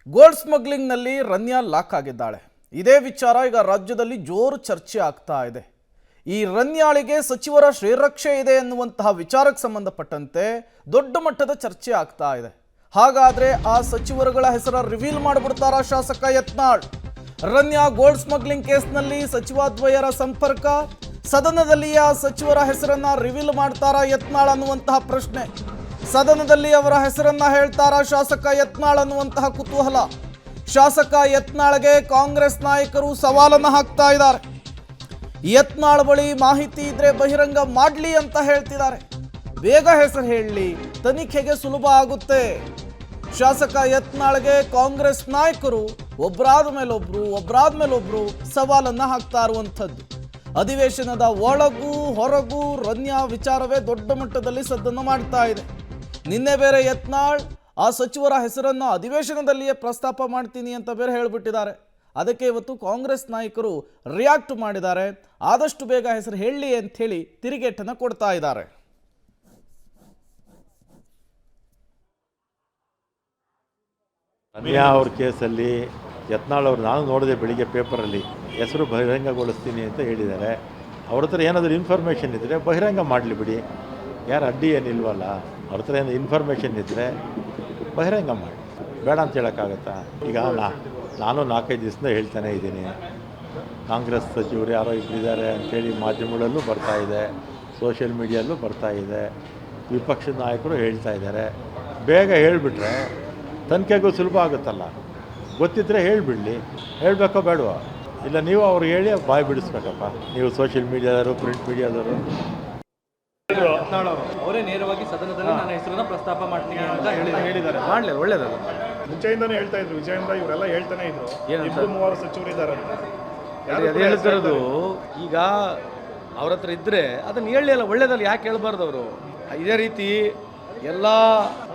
Gold ಸ್ಮಗ್ಲಿಂಗ್ನಲ್ಲಿ Ranya lock ಆಗಿದ್ದಾಳೆ. ಇದೇ ವಿಚಾರ ಈಗ ರಾಜ್ಯದಲ್ಲಿ ಜೋರು ಚರ್ಚೆ ಆಗ್ತಾ ಇದೆ. ಈ ರನ್ಯಾಳಿಗೆ ಸಚಿವರ ಶ್ರೀರಕ್ಷೆ ಇದೆ ಎನ್ನುವಂತಹ ವಿಚಾರಕ್ಕೆ ಸಂಬಂಧಪಟ್ಟಂತೆ ದೊಡ್ಡ ಮಟ್ಟದ ಚರ್ಚೆ ಆಗ್ತಾ ಇದೆ. ಹಾಗಾದ್ರೆ ಆ ಸಚಿವರುಗಳ ಹೆಸರ ರಿವೀಲ್ ಮಾಡಿಬಿಡ್ತಾರಾ ಶಾಸಕ ಯತ್ನಾಳ್? ರನ್ಯಾ ಗೋಲ್ಡ್ ಸ್ಮಗ್ಲಿಂಗ್ ಕೇಸ್ನಲ್ಲಿ ಸಚಿವಾದ್ವಯರ ಸಂಪರ್ಕ, ಸದನದಲ್ಲಿ ಆ ಸಚಿವರ ಹೆಸರನ್ನ ರಿವೀಲ್ ಮಾಡ್ತಾರಾ ಯತ್ನಾಳ್ ಅನ್ನುವಂತಹ ಪ್ರಶ್ನೆ. ಸದನದಲ್ಲಿ ಅವರ ಹೆಸರನ್ನ ಹೇಳ್ತಾರಾ ಶಾಸಕ ಯತ್ನಾಳ್ ಅನ್ನುವಂತಹ ಕುತೂಹಲ. ಶಾಸಕ ಯತ್ನಾಳ್ಗೆ ಕಾಂಗ್ರೆಸ್ ನಾಯಕರು ಸವಾಲನ್ನು ಹಾಕ್ತಾ ಇದ್ದಾರೆ. ಯತ್ನಾಳ್ ಬಳಿ ಮಾಹಿತಿ ಇದ್ರೆ ಬಹಿರಂಗ ಮಾಡ್ಲಿ ಅಂತ ಹೇಳ್ತಿದ್ದಾರೆ. ಬೇಗ ಹೆಸರು ಹೇಳಲಿ, ತನಿಖೆಗೆ ಸುಲಭ ಆಗುತ್ತೆ. ಶಾಸಕ ಯತ್ನಾಳ್ಗೆ ಕಾಂಗ್ರೆಸ್ ನಾಯಕರು ಒಬ್ಬರಾದ ಮೇಲೊಬ್ರು ಸವಾಲನ್ನ ಹಾಕ್ತಾ ಇರುವಂಥದ್ದು. ಅಧಿವೇಶನದ ಒಳಗೂ ಹೊರಗೂ ರನ್ಯಾ ವಿಚಾರವೇ ದೊಡ್ಡ ಮಟ್ಟದಲ್ಲಿ ಸದ್ದನ್ನು ಮಾಡ್ತಾ ಇದೆ. ನಿನ್ನೆ ಬೇರೆ ಯತ್ನಾಳ್ ಆ ಸಚಿವರ ಹೆಸರನ್ನು ಅಧಿವೇಶನದಲ್ಲಿಯೇ ಪ್ರಸ್ತಾಪ ಮಾಡ್ತೀನಿ ಅಂತ ಬೇರೆ ಹೇಳಿಬಿಟ್ಟಿದ್ದಾರೆ. ಅದಕ್ಕೆ ಇವತ್ತು ಕಾಂಗ್ರೆಸ್ ನಾಯಕರು ರಿಯಾಕ್ಟ್ ಮಾಡಿದ್ದಾರೆ. ಆದಷ್ಟು ಬೇಗ ಹೆಸರು ಹೇಳಿ ಅಂತ ಹೇಳಿ ತಿರುಗೇಟನ್ನು ಕೊಡ್ತಾ ಇದ್ದಾರೆ. ರಮ್ಯಾ ಅವ್ರ ಕೇಸಲ್ಲಿ ಯತ್ನಾಳ್ ಅವರು ನಾನು ನೋಡಿದೆ ಬೆಳಿಗ್ಗೆ ಪೇಪರಲ್ಲಿ ಹೆಸರು ಬಹಿರಂಗಗೊಳಿಸ್ತೀನಿ ಅಂತ ಹೇಳಿದ್ದಾರೆ. ಅವ್ರ ಹತ್ರ ಏನಾದರೂ ಇನ್ಫಾರ್ಮೇಷನ್ ಇದ್ದರೆ ಬಹಿರಂಗ ಮಾಡಲಿ ಬಿಡಿ, ಯಾರು ಅಡ್ಡಿ ಏನಿಲ್ವಲ್ಲ. ಅವ್ರ ಹತ್ರ ಏನಾದರೂ ಇನ್ಫಾರ್ಮೇಷನ್ ಇದ್ದರೆ ಬಹಿರಂಗ ಮಾಡಿ, ಬೇಡ ಅಂತ ಹೇಳೋಕ್ಕಾಗತ್ತಾ? ಈಗ ನಾನು 4-5 ದಿವಸದಿಂದ ಹೇಳ್ತಾನೆ ಇದ್ದೀನಿ, ಕಾಂಗ್ರೆಸ್ ಸಚಿವರು ಯಾರೋ ಇಬ್ಬರಿದ್ದಾರೆ ಅಂಥೇಳಿ ಮಾಧ್ಯಮಗಳಲ್ಲೂ ಬರ್ತಾಯಿದೆ, ಸೋಷಿಯಲ್ ಮೀಡಿಯಲ್ಲೂ ಬರ್ತಾಯಿದೆ, ವಿಪಕ್ಷದ ನಾಯಕರು ಹೇಳ್ತಾ ಇದ್ದಾರೆ. ಬೇಗ ಹೇಳಿಬಿಟ್ರೆ ತನಿಖೆಗೂ ಸುಲಭ ಆಗುತ್ತಲ್ಲ. ಗೊತ್ತಿದ್ದರೆ ಹೇಳಿಬಿಡಲಿ, ಹೇಳಬೇಕೋ ಬೇಡವೋ? ಇಲ್ಲ ನೀವು ಅವ್ರಿಗೆ ಹೇಳಿ ಬಾಯಿ ಬಿಡಿಸ್ಬೇಕಪ್ಪ. ನೀವು ಸೋಷಿಯಲ್ ಮೀಡಿಯಾದವರು, ಪ್ರಿಂಟ್ ಮೀಡಿಯಾದವರು ಅವರೇ ನೇರವಾಗಿ ಸದನದಲ್ಲಿ ನನ್ನ ಹೆಸರನ್ನ ಪ್ರಸ್ತಾಪ ಮಾಡ್ತೀನಿ ಅಂತ ಹೇಳಿದ್ದಾರೆ. ಮಾಡಲಿ, ಒಳ್ಳೇದಲ್ಲ. ಮುಂಚೆಯಿಂದಾನೇ ಹೇಳ್ತಾ ಇದ್ರು, ವಿಜಯೇಂದ್ರ ಇವರೆಲ್ಲ ಹೇಳ್ತಾನೆ ಇದ್ರು, 2-3 ಸಚಿವರು ಇದ್ದಾರೆ ಅಂತ. ಅದು ಹೇಳ್ತಿರೋದು ಈಗ ಅವ್ರ ಹತ್ರ ಇದ್ದರೆ ಅದನ್ನು ಹೇಳಿ ಅಲ್ಲ, ಒಳ್ಳೇದಲ್ಲ. ಯಾಕೆ ಹೇಳ್ಬಾರ್ದು ಅವರು? ಇದೇ ರೀತಿ ಎಲ್ಲ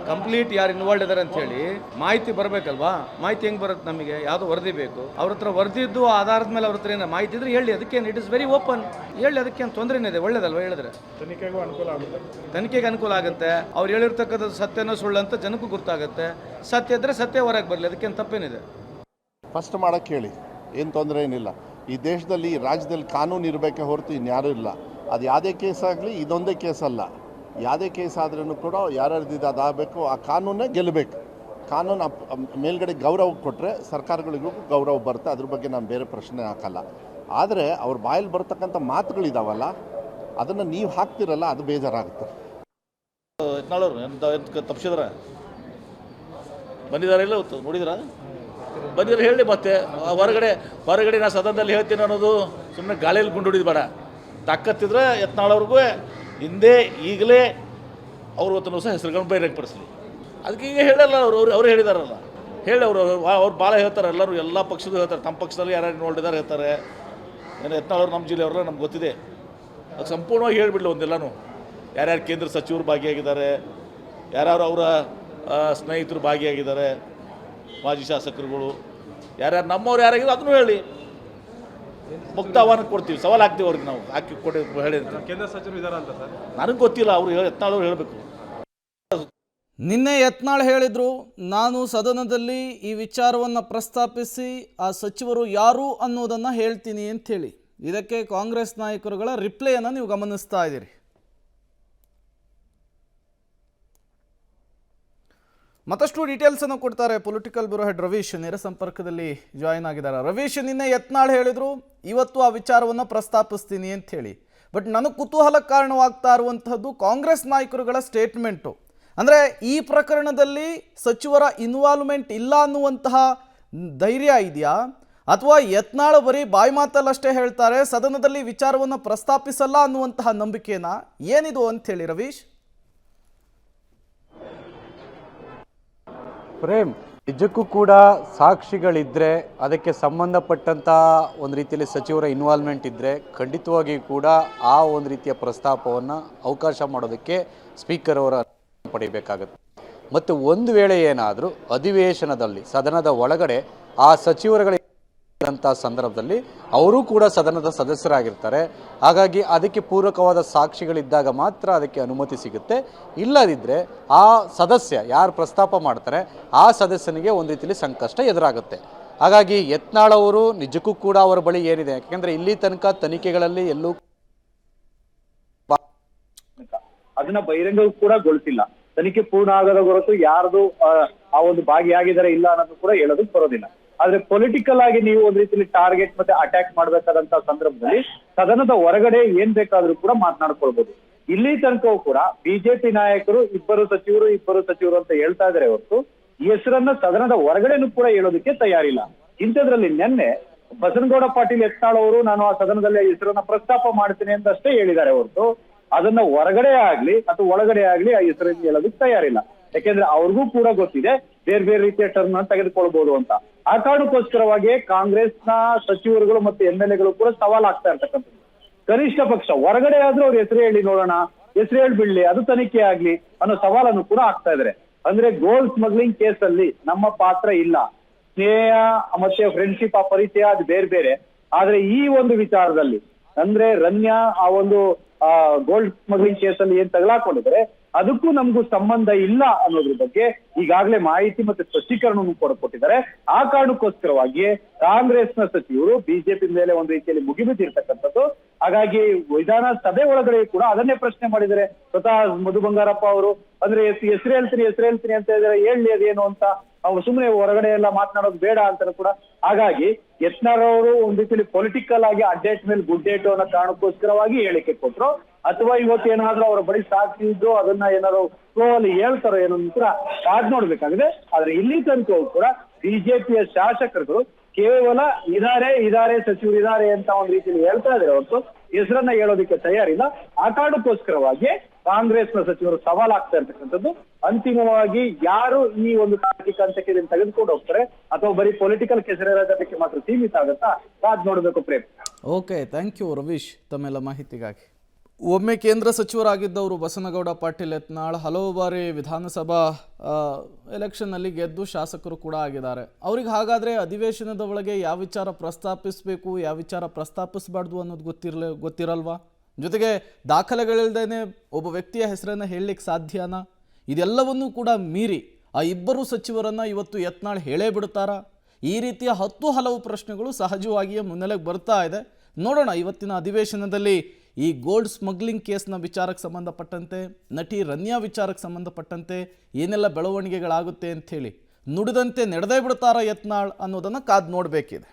ಕಂಪ್ಲೀಟ್ ಯಾರು ಇನ್ವಾಲ್ವ್ ಇದ್ದಾರೆ ಅಂಥೇಳಿ ಮಾಹಿತಿ ಬರಬೇಕಲ್ವಾ? ಮಾಹಿತಿ ಹೆಂಗೆ ಬರುತ್ತೆ ನಮಗೆ? ಯಾವುದೋ ವರದಿ ಬೇಕು. ಅವ್ರ ಹತ್ರ ವರದಿದ್ದು ಆಧಾರದ ಮೇಲೆ ಅವ್ರ ಹತ್ರ ಏನೋ ಮಾಹಿತಿ ಇದ್ರೆ ಹೇಳಿ, ಅದಕ್ಕೇನು ಇಟ್ ಇಸ್ ವೆರಿ ಓಪನ್. ಹೇಳಿ, ಅದಕ್ಕೇನು ತೊಂದರೆನೇ ಇದೆ? ಒಳ್ಳೇದಲ್ವ ಹೇಳಿದ್ರೆ? ತನಿಖೆಗೂ ಅನುಕೂಲ ಆಗುತ್ತೆ. ತನಿಖೆಗೆ ಅನುಕೂಲ ಆಗುತ್ತೆ. ಅವ್ರು ಹೇಳಿರ್ತಕ್ಕಂಥದ್ದು ಸತ್ಯನೋ ಸುಳ್ಳು ಅಂತ ಜನಕ್ಕೂ ಗೊತ್ತಾಗುತ್ತೆ. ಸತ್ಯ ಇದ್ದರೆ ಸತ್ಯ ಹೊರಗೆ ಬರಲಿ, ಅದಕ್ಕೇನು ತಪ್ಪೇನಿದೆ? ಫಸ್ಟ್ ಮಾಡೋಕ್ಕೆ ಹೇಳಿ, ಏನು ತೊಂದರೆ ಏನಿಲ್ಲ. ಈ ದೇಶದಲ್ಲಿ, ಈ ರಾಜ್ಯದಲ್ಲಿ ಕಾನೂನು ಇರಬೇಕೆ ಹೊರತು ಇನ್ಯಾರೂ ಇಲ್ಲ. ಅದು ಯಾವುದೇ ಕೇಸ್ ಆಗಲಿ, ಇದೊಂದೇ ಕೇಸ್ ಅಲ್ಲ. ಯಾವುದೇ ಕೇಸ್ ಆದ್ರೂ ಕೂಡ ಯಾರ್ಯಾರ್ದಿದ್ದು ಅದಾಗಬೇಕು, ಆ ಕಾನೂನೇ ಗೆಲ್ಲಬೇಕು. ಕಾನೂನು ಮೇಲ್ಗಡೆ ಗೌರವ ಕೊಟ್ಟರೆ ಸರ್ಕಾರಗಳಿಗೂ ಗೌರವ ಬರುತ್ತೆ. ಅದ್ರ ಬಗ್ಗೆ ನಾನು ಬೇರೆ ಪ್ರಶ್ನೆ ಹಾಕಲ್ಲ. ಆದರೆ ಅವ್ರ ಬಾಯಲ್ಲಿ ಬರ್ತಕ್ಕಂಥ ಮಾತುಗಳಿದಾವಲ್ಲ, ಅದನ್ನು ನೀವು ಹಾಕ್ತಿರಲ್ಲ, ಅದು ಬೇಜಾರಾಗುತ್ತೆ. ಯತ್ನಾಳವ್ರು ತಪ್ಪಿಸಿದ್ರ ಬಂದಿದ್ದಾರೆ, ಇಲ್ಲ ನೋಡಿದ್ರ? ಬಂದಿದ್ರೆ ಹೇಳಿ. ಮತ್ತೆ ಹೊರಗಡೆ ನಾ ಸದನದಲ್ಲಿ ಹೇಳ್ತೀನಿ ಅನ್ನೋದು ಸುಮ್ಮನೆ ಗಾಳಿಯಲ್ಲಿ ಗುಂಡು ಹೊಡಿದು ಬೇಡ. ತಾಕತ್ತಿದ್ರೆ ಯತ್ನಾಳವ್ರಿಗೂ ಹಿಂದೆ ಈಗಲೇ ಅವ್ರ ಹೊತ್ತನೂ ಸಹ ಹೆಸರುಗಳನ್ನು ಬಹಿರಂಗಪಡಿಸಲಿ. ಅದಕ್ಕೆ ಈಗ ಹೇಳಲ್ಲ ಅವ್ರು ಹೇಳಿದಾರಲ್ಲ, ಹೇಳಿ. ಅವ್ರು ಭಾಳ ಹೇಳ್ತಾರೆ, ಎಲ್ಲ ಪಕ್ಷದ ಹೇಳ್ತಾರೆ. ತಮ್ಮ ಪಕ್ಷದಲ್ಲಿ ಯಾರ್ಯಾರು ನೋಡಿದಾರೆ ಹೇಳ್ತಾರೆ. ಏನು ಯತ್ನಾಳವ್ರು ನಮ್ಮ ಜಿಲ್ಲೆಯವ್ರಲ್ಲ, ನಮ್ಗೆ ಗೊತ್ತಿದೆ. ಅದು ಸಂಪೂರ್ಣವಾಗಿ ಹೇಳಿಬಿಡ್ಲಿ ಒಂದೆಲ್ಲನೂ. ಯಾರ್ಯಾರು ಕೇಂದ್ರ ಸಚಿವರು ಭಾಗಿಯಾಗಿದ್ದಾರೆ, ಯಾರ್ಯಾರು ಅವರ ಸ್ನೇಹಿತರು ಭಾಗಿಯಾಗಿದ್ದಾರೆ, ಮಾಜಿ ಶಾಸಕರುಗಳು ಯಾರ್ಯಾರು ನಮ್ಮವ್ರು ಯಾರಾಗಿದ್ರು ಅದನ್ನು ಹೇಳಿ. ಮುಕ್ತ ಆಹ್ವಾನ ಕೊಡ್ತೀವಿ, ಸವಾಲು ಹಾಕ್ತೀವಿ ಅವ್ರಿಗೆ. ನಾವು ಹಾಕಿ ಕೊಡಿ ಹೇಳಿ. ಕೇಂದ್ರ ಸಚಿವರು ಇದ್ದಾರೆ ಅಂತ ಸರ್ ನನಗೆ ಗೊತ್ತಿಲ್ಲ, ಅವರು ಯತ್ನಾಳವ್ರು ಹೇಳಬೇಕು. ನಿನ್ನೆ ಯತ್ನಾಳ್ ಹೇಳಿದ್ರು, ನಾನು ಸದನದಲ್ಲಿ ಈ ವಿಚಾರವನ್ನು ಪ್ರಸ್ತಾಪಿಸಿ ಆ ಸಚಿವರು ಯಾರು ಅನ್ನೋದನ್ನು ಹೇಳ್ತೀನಿ ಅಂಥೇಳಿ. ಇದಕ್ಕೆ ಕಾಂಗ್ರೆಸ್ ನಾಯಕರುಗಳ ರಿಪ್ಲೈಯನ್ನು ನೀವು ಗಮನಿಸ್ತಾ ಇದ್ದೀರಿ. ಮತ್ತಷ್ಟು ಡೀಟೇಲ್ಸನ್ನು ಕೊಡ್ತಾರೆ ಪೊಲಿಟಿಕಲ್ ಬ್ಯೂರೋ ಹೆಡ್ ರವೀಶ್, ನೇರ ಸಂಪರ್ಕದಲ್ಲಿ ಜಾಯಿನ್ ಆಗಿದ್ದಾರೆ. ರವೀಶ್, ನಿನ್ನೆ ಯತ್ನಾಳ್ ಹೇಳಿದ್ರು ಇವತ್ತು ಆ ವಿಚಾರವನ್ನು ಪ್ರಸ್ತಾಪಿಸ್ತೀನಿ ಅಂತ ಹೇಳಿ. ಬಟ್ ನನಗೆ ಕುತೂಹಲಕ್ಕೆ ಕಾರಣವಾಗ್ತಾ ಇರುವಂತಹದ್ದು ಕಾಂಗ್ರೆಸ್ ನಾಯಕರುಗಳ ಸ್ಟೇಟ್ಮೆಂಟು. ಅಂದರೆ ಈ ಪ್ರಕರಣದಲ್ಲಿ ಸಚಿವರ ಇನ್ವಾಲ್ವ್ಮೆಂಟ್ ಇಲ್ಲ ಅನ್ನುವಂತಹ ಧೈರ್ಯ ಇದೆಯಾ, ಅಥವಾ ಯತ್ನಾಳ್ ಬರೀ ಬಾಯಿ ಮಾತಲ್ಲಷ್ಟೇ ಹೇಳ್ತಾರೆ, ಸದನದಲ್ಲಿ ವಿಚಾರವನ್ನು ಪ್ರಸ್ತಾಪಿಸಲ್ಲ ಅನ್ನುವಂತಹ ನಂಬಿಕೆನಾ? ಏನಿದು ಅಂಥೇಳಿ ರವೀಶ್? ಪ್ರೇಮ್, ನಿಜಕ್ಕೂ ಕೂಡ ಸಾಕ್ಷಿಗಳಿದ್ದರೆ, ಅದಕ್ಕೆ ಸಂಬಂಧಪಟ್ಟಂಥ ಒಂದು ರೀತಿಯಲ್ಲಿ ಸಚಿವರ ಇನ್ವಾಲ್ವ್ಮೆಂಟ್ ಇದ್ದರೆ ಖಂಡಿತವಾಗಿ ಕೂಡ ಆ ಒಂದು ರೀತಿಯ ಪ್ರಸ್ತಾಪವನ್ನು ಅವಕಾಶ ಮಾಡೋದಕ್ಕೆ ಸ್ಪೀಕರ್ ಅವರ ಪಡಿಬೇಕಾಗತ್ತೆ. ಮತ್ತು ಒಂದು ವೇಳೆ ಏನಾದರೂ ಅಧಿವೇಶನದಲ್ಲಿ ಸದನದ ಒಳಗಡೆ ಆ ಸಚಿವರುಗಳ ಅಂತ ಸಂದರ್ಭದಲ್ಲಿ ಅವರು ಕೂಡ ಸದನದ ಸದಸ್ಯರಾಗಿರ್ತಾರೆ. ಹಾಗಾಗಿ ಅದಕ್ಕೆ ಪೂರಕವಾದ ಸಾಕ್ಷಿಗಳಿದ್ದಾಗ ಮಾತ್ರ ಅದಕ್ಕೆ ಅನುಮತಿ ಸಿಗುತ್ತೆ. ಇಲ್ಲದಿದ್ದರೆ ಆ ಸದಸ್ಯ ಯಾರು ಪ್ರಸ್ತಾಪ ಮಾಡ್ತಾರೆ ಆ ಸದಸ್ಯನಿಗೆ ಒಂದು ರೀತಿಯಲ್ಲಿ ಸಂಕಷ್ಟ ಎದುರಾಗುತ್ತೆ. ಹಾಗಾಗಿ ಯತ್ನಾಳ್ ಅವರು ನಿಜಕ್ಕೂ ಕೂಡ ಅವರ ಬಳಿ ಏನಿದೆ, ಯಾಕೆಂದರೆ ಇಲ್ಲಿ ತನಕ ತನಿಖೆಗಳಲ್ಲಿ ಎಲ್ಲೂ ಅದನ್ನ ಬಹಿರಂಗ ಕೂಡ ಗೊಳಿಸಿಲ್ಲ. ತನಿಖೆ ಪೂರ್ಣ ಆಗದ ಹೊರತು ಯಾರ್ದು ಆ ಒಂದು ಭಾಗಿಯಾಗಿದ್ದಾರೆ ಇಲ್ಲ ಅನ್ನೋದು ಕೂಡ ಹೇಳೋದಕ್ಕೆ ಬರೋದಿಲ್ಲ. ಆದ್ರೆ ಪೊಲಿಟಿಕಲ್ ಆಗಿ ನೀವು ಒಂದ್ ರೀತಿಯಲ್ಲಿ ಟಾರ್ಗೆಟ್ ಮತ್ತೆ ಅಟ್ಯಾಕ್ ಮಾಡ್ಬೇಕಾದಂತ ಸಂದರ್ಭದಲ್ಲಿ ಸದನದ ಹೊರಗಡೆ ಏನ್ ಬೇಕಾದ್ರೂ ಕೂಡ ಮಾತನಾಡ್ಕೊಳ್ಬಹುದು. ಇಲ್ಲಿ ತನಕವೂ ಕೂಡ ಬಿಜೆಪಿ ನಾಯಕರು ಇಬ್ಬರು ಸಚಿವರು ಅಂತ ಹೇಳ್ತಾ ಇದಾರೆ ಹೊರತು ಈ ಹೆಸರನ್ನ ಸದನದ ಹೊರಗಡೆನೂ ಕೂಡ ಹೇಳೋದಕ್ಕೆ ತಯಾರಿಲ್ಲ. ಇಂಥದ್ರಲ್ಲಿ ನಿನ್ನೆ ಬಸನಗೌಡ ಪಾಟೀಲ್ ಯತ್ನಾಳ್ ಅವರು ನಾನು ಆ ಸದನದಲ್ಲಿ ಹೆಸರನ್ನ ಪ್ರಸ್ತಾಪ ಮಾಡ್ತೀನಿ ಅಂತ ಅಷ್ಟೇ ಹೇಳಿದ್ದಾರೆ ಹೊರತು ಅದನ್ನ ಹೊರಗಡೆ ಆಗ್ಲಿ ಅಥವಾ ಒಳಗಡೆ ಆಗ್ಲಿ ಆ ಹೆಸರನ್ನು ಹೇಳೋದಕ್ಕೆ ತಯಾರಿಲ್ಲ. ಯಾಕೆಂದ್ರೆ ಅವ್ರಿಗೂ ಕೂಡ ಗೊತ್ತಿದೆ ಬೇರೆ ಬೇರೆ ರೀತಿಯ ಟರ್ಮ್ ಅನ್ನು ತೆಗೆದುಕೊಳ್ಬಹುದು ಅಂತ. ಆ ಕಾರಣಕ್ಕೋಸ್ಕರವಾಗಿ ಕಾಂಗ್ರೆಸ್ನ ಸಚಿವರುಗಳು ಮತ್ತೆ MLA ಕೂಡ ಸವಾಲಾಗ್ತಾ ಇರ್ತಕ್ಕಂಥದ್ದು. ಕನಿಷ್ಠ ಪಕ್ಷ ಹೊರಗಡೆ ಆದ್ರೂ ಅವ್ರ ಹೆಸರು ಹೇಳಿ ನೋಡೋಣ, ಹೆಸರು ಹೇಳಿ ಬಿಡ್ಲಿ, ಅದು ತನಿಖೆ ಆಗ್ಲಿ ಅನ್ನೋ ಸವಾಲನ್ನು ಕೂಡ ಆಗ್ತಾ ಇದಾರೆ. ಅಂದ್ರೆ ಗೋಲ್ಡ್ ಸ್ಮಗ್ಲಿಂಗ್ ಕೇಸ್ ಅಲ್ಲಿ ನಮ್ಮ ಪಾತ್ರ ಇಲ್ಲ. ಸ್ನೇಹ ಮತ್ತೆ ಫ್ರೆಂಡ್ಶಿಪ್ ಆ ಪರಿಚಯ ಅದು ಬೇರೆ ಬೇರೆ. ಆದ್ರೆ ಈ ಒಂದು ವಿಚಾರದಲ್ಲಿ ಅಂದ್ರೆ ರನ್ಯಾ ಆ ಒಂದು ಗೋಲ್ಡ್ ಸ್ಮಗ್ಲಿಂಗ್ ಕೇಸ್ ಅಲ್ಲಿ ಏನ್ ತಗಲಾಕೊಂಡಿದ್ರೆ ಅದಕ್ಕೂ ನಮಗೂ ಸಂಬಂಧ ಇಲ್ಲ ಅನ್ನೋದ್ರ ಬಗ್ಗೆ ಈಗಾಗಲೇ ಮಾಹಿತಿ ಮತ್ತೆ ಸ್ಪಷ್ಟೀಕರಣವನ್ನು ಕೊಟ್ಟಿದ್ದಾರೆ. ಆ ಕಾರಣಕ್ಕೋಸ್ಕರವಾಗಿ ಕಾಂಗ್ರೆಸ್ನ ಸಚಿವರು ಬಿಜೆಪಿ ಮೇಲೆ ಒಂದು ರೀತಿಯಲ್ಲಿ ಮುಗಿಬಿದ್ದಿರ್ತಕ್ಕಂಥದ್ದು. ಹಾಗಾಗಿ ವಿಧಾನಸಭೆ ಒಳಗಡೆ ಕೂಡ ಅದನ್ನೇ ಪ್ರಶ್ನೆ ಮಾಡಿದ್ದಾರೆ. ಸ್ವತಃ ಮಧು ಬಂಗಾರಪ್ಪ ಅವರು ಅಂದ್ರೆ ಹೆಸರು ಹೇಳ್ತೀನಿ ಅಂತ ಹೇಳಿದ್ರೆ ಹೇಳಿ ಅದೇನು ಅಂತ ಅವ್ರು ಸುಮ್ಮನೆ ಹೊರಗಡೆ ಎಲ್ಲ ಮಾತನಾಡೋದು ಬೇಡ ಅಂತ ಕೂಡ. ಹಾಗಾಗಿ ಯತ್ನಾಳ್ ಅವರು ಒಂದ್ ರೀತಿಯಲ್ಲಿ ಪೊಲಿಟಿಕಲ್ ಆಗಿ ಅಡ್ಡೇಟ್ ಮೇಲೆ ಗುಡ್ಡೇಟು ಅನ್ನೋ ಕಾರಣಕ್ಕೋಸ್ಕರವಾಗಿ ಹೇಳಿಕೆ ಕೊಟ್ರು ಅಥವಾ ಇವತ್ತೇನಾದ್ರೂ ಅವರ ಬಳಿ ಸಾಕ್ಷಿ ಇದ್ದು ಅದನ್ನ ಏನಾದ್ರು ಫ್ಲೋ ಅಲ್ಲಿ ಹೇಳ್ತಾರೋ ಏನೋ ಕೂಡ ಕಾದ್ ನೋಡ್ಬೇಕಾಗಿದೆ. ಆದ್ರೆ ಇಲ್ಲಿ ತನಕ ಕೂಡ ಬಿಜೆಪಿಯ ಶಾಸಕರು ಕೇವಲ ಇದಾರೆ ಸಚಿವರು ಇದಾರೆ ಅಂತ ಒಂದ್ ರೀತಿಯಲ್ಲಿ ಹೇಳ್ತಾ ಇದಾರೆ ಹೊರತು ಹೆಸರನ್ನ ಹೇಳೋದಕ್ಕೆ ತಯಾರಿಲ್ಲ. ಆ ಕಾರಣಕ್ಕೋಸ್ಕರವಾಗಿ ಕಾಂಗ್ರೆಸ್ನ ಸಚಿವರು ಸವಾಲಾಗ್ತಾ ಇರ್ತಕ್ಕಂಥದ್ದು. ಅಂತಿಮವಾಗಿ ಯಾರು ಈ ಒಂದು ತಾರ್ಕಿಕ ಹಂತಕ್ಕೆ ಇದನ್ನು ತೆಗೆದುಕೊಂಡು ಹೋಗ್ತಾರೆ ಅಥವಾ ಬರೀ ಪೊಲಿಟಿಕಲ್ ಕೆಸರಾಟಕ್ಕೆ ಮಾತ್ರ ಸೀಮಿತ ಆಗುತ್ತಾ ಕಾದ್ ನೋಡ್ಬೇಕು. Prem. Okay, thank you Ravish ತಮ್ಮೆಲ್ಲ ಮಾಹಿತಿಗಾಗಿ. ಒಮ್ಮೆ ಕೇಂದ್ರ ಸಚಿವರಾಗಿದ್ದವರು ಬಸನಗೌಡ ಪಾಟೀಲ್ ಯತ್ನಾಳ್ ಹಲವು ಬಾರಿ ವಿಧಾನಸಭಾ ಎಲೆಕ್ಷನ್ನಲ್ಲಿ ಗೆದ್ದು ಶಾಸಕರು ಕೂಡ ಆಗಿದ್ದಾರೆ. ಅವ್ರಿಗೆ ಹಾಗಾದರೆ ಅಧಿವೇಶನದ ಒಳಗೆ ಯಾವ ವಿಚಾರ ಪ್ರಸ್ತಾಪಿಸಬೇಕು, ಯಾವ ವಿಚಾರ ಪ್ರಸ್ತಾಪಿಸಬಾರ್ದು ಅನ್ನೋದು ಗೊತ್ತಿರಲ್ವಾ? ಜೊತೆಗೆ ದಾಖಲೆಗಳಿಲ್ಲದೇ ಒಬ್ಬ ವ್ಯಕ್ತಿಯ ಹೆಸರನ್ನು ಹೇಳಲಿಕ್ಕೆ ಸಾಧ್ಯನಾ? ಇದೆಲ್ಲವನ್ನೂ ಕೂಡ ಮೀರಿ ಆ ಇಬ್ಬರು ಸಚಿವರನ್ನು ಇವತ್ತು ಯತ್ನಾಳ್ ಹೇಳೇ ಬಿಡ್ತಾರಾ? ಈ ರೀತಿಯ ಹಲವು ಪ್ರಶ್ನೆಗಳು ಸಹಜವಾಗಿಯೇ ಮುನ್ನೆಲೆಗೆ ಬರ್ತಾ ಇದೆ. ನೋಡೋಣ ಇವತ್ತಿನ ಅಧಿವೇಶನದಲ್ಲಿ ಈ ಗೋಲ್ಡ್ ಸ್ಮಗ್ಲಿಂಗ್ ಕೇಸ್ನ ವಿಚಾರಕ್ಕೆ ಸಂಬಂಧಪಟ್ಟಂತೆ, ನಟಿ ರನ್ಯಾ ವಿಚಾರಕ್ಕೆ ಸಂಬಂಧಪಟ್ಟಂತೆ ಏನೆಲ್ಲ ಬೆಳವಣಿಗೆಗಳಾಗುತ್ತೆ ಅಂಥೇಳಿ ನುಡಿದಂತೆ ನಡೆದೇ ಬಿಡ್ತಾರಾ ಯತ್ನಾಳ್ ಅನ್ನೋದನ್ನು ಕಾದು ನೋಡಬೇಕಿದೆ.